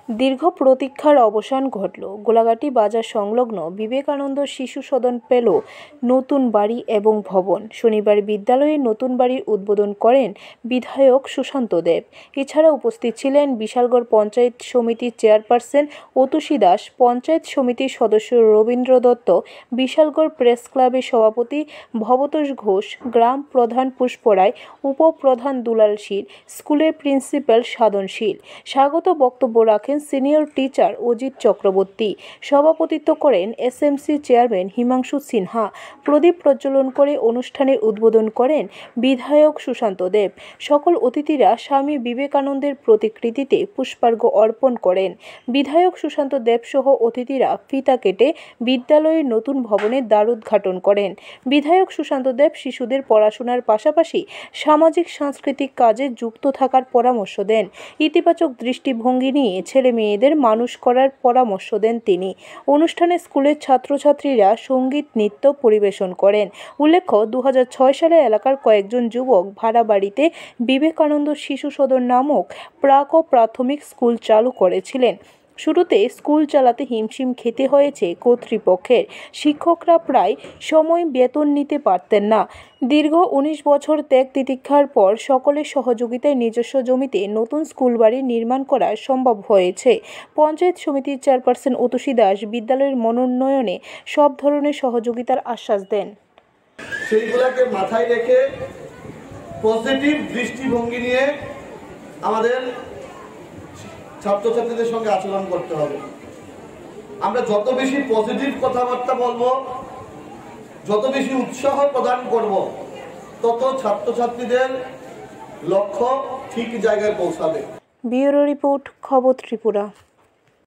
দীর্ঘ প্রতীক্ষার অবসান ঘটল। গোলাঘাটি বাজার সংলগ্ন বিবেকানন্দ শিশু সদন পেল নতুন বাড়ি এবং ভবন। শনিবার বিদ্যালয়ের নতুন বাড়ির উদ্বোধন করেন বিধায়ক সুশান্ত দেব। এছাড়া উপস্থিত ছিলেন বিশালগড় পঞ্চায়েত সমিতির চেয়ারপারসন অতুষী দাস, পঞ্চায়েত সমিতির সদস্য রবীন্দ্র দত্ত, বিশালগড় প্রেস ক্লাবের সভাপতি ভবতোষ ঘোষ, গ্রাম প্রধান পুষ্প রায়, উপপ্রধান দুলাল শীল, স্কুলের প্রিন্সিপাল সাধন শীল। স্বাগত বক্তব্য রাখেন সিনিয়র টিচার অজিত চক্রবর্তী। সভাপতিত্ব করেন এসএমসি চেয়ারম্যান হিমাংশু সিনহা। প্রদীপ প্রজ্বলন করে অনুষ্ঠানের উদ্বোধন করেন বিধায়ক সুশান্ত দেব। সকল অতিথিরা স্বামী বিবেকানন্দের প্রতিকৃতিতে পুষ্পার্ঘ্য অর্পণ করেন। বিধায়ক সুশান্ত দেব সহ অতিথিরা ফিতা কেটে বিদ্যালয়ের নতুন ভবনের দ্বারোদ্ঘাটন করেন। বিধায়ক সুশান্ত দেব শিশুদের পড়াশোনার পাশাপাশি সামাজিক সাংস্কৃতিক কাজে যুক্ত থাকার পরামর্শ দেন। ইতিবাচক দৃষ্টিভঙ্গি নিয়ে ছেলে মেয়েদের মানুষ করার পরামর্শ দেন তিনি। অনুষ্ঠানে স্কুলের ছাত্রছাত্রীরা সঙ্গীত নৃত্য পরিবেশন করেন। উল্লেখ্য, 2006 সালে এলাকার কয়েকজন যুবক ভাড়া বাড়িতে বিবেকানন্দ শিশু সদন নামক প্রাক ও প্রাথমিক স্কুল চালু করেছিলেন। শুরুতে স্কুল চালাতে হিমশিম খেতে হয়েছে কর্তৃপক্ষের। শিক্ষকরা প্রায় সময় বেতন নিতে পারতেন না। দীর্ঘ 19 বছর ত্যাগ তিতিক্ষার পর সকলের সহযোগিতায় নিজস্ব জমিতে নতুন স্কুল বাড়ি নির্মাণ করা সম্ভব হয়েছে। পঞ্চায়েত সমিতির চেয়ারপারসন অতুষী দাস বিদ্যালয়ের মনোন্নয়নে সব ধরনের সহযোগিতার আশ্বাস দেন। সেইগুলোকে মাথায় রেখে পজিটিভ দৃষ্টিভঙ্গি নিয়ে আমাদের ছাত্রছাত্রীদের সঙ্গে আচরণ করতে হবে। আমরা যত বেশি পজিটিভ কথাবার্তা বলবো, যত বেশি উৎসাহ প্রদান করব, তত ছাত্রছাত্রীদের লক্ষ্য ঠিক জায়গায় পৌঁছাবে। ব্যুরো রিপোর্ট, খবর ত্রিপুরা।